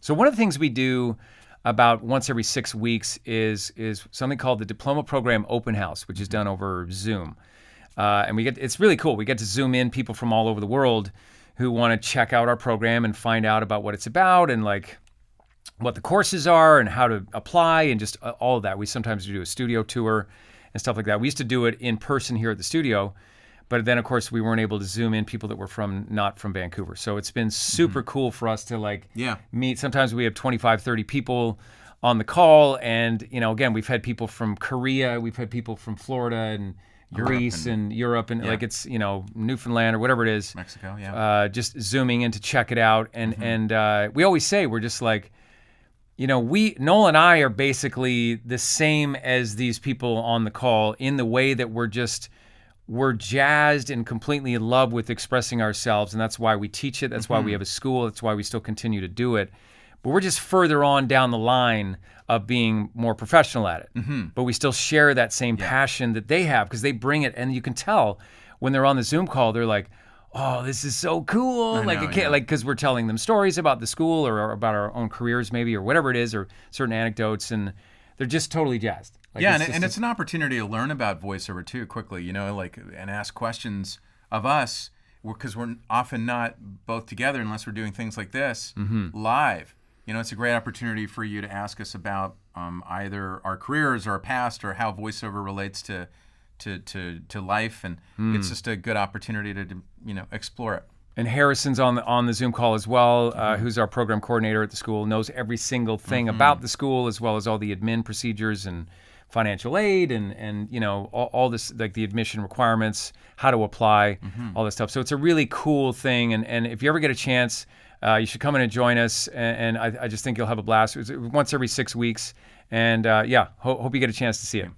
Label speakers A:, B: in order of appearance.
A: So one of the things we do about once every 6 weeks is something called the Diploma Program Open House, which is done over Zoom. And it's really cool. We get to Zoom in people from all over the world who want to check out our program and find out about what it's about and like what the courses are and how to apply and just all of that. We sometimes do a studio tour and stuff like that. We used to do it in person here at the studio, but then of course we weren't able to Zoom in people that were not from Vancouver. So it's been super cool for us to like meet. Sometimes we have 25, 30 people on the call. And, you know, again, we've had people from Korea, we've had people from Florida and Greece and Europe and like it's, you know, Newfoundland or whatever it is.
B: Mexico,
A: just zooming in to check it out. And we always say, we're just like, you know, Noel and I are basically the same as these people on the call in the way that we're jazzed and completely in love with expressing ourselves. And that's why we teach it. That's why we have a school. That's why we still continue to do it. But we're just further on down the line of being more professional at it. But we still share that same passion that they have because they bring it. And you can tell when they're on the Zoom call, they're like, oh, this is so cool. Because we're telling them stories about the school or about our own careers maybe or whatever it is or certain anecdotes. And they're just totally jazzed. Like
B: it's an opportunity to learn about voiceover too quickly, you know, like and ask questions of us because we're often not both together unless we're doing things like this live. You know, it's a great opportunity for you to ask us about either our careers or our past or how voiceover relates to life, and it's just a good opportunity to you know explore it.
A: And Harrison's on the Zoom call as well, who's our program coordinator at the school, knows every single thing about the school as well as all the admin procedures and financial aid and you know all this like the admission requirements, how to apply, all this stuff. So it's a really cool thing, and if you ever get a chance, you should come in and join us. And I just think you'll have a blast. It's once every 6 weeks, and hope you get a chance to see it.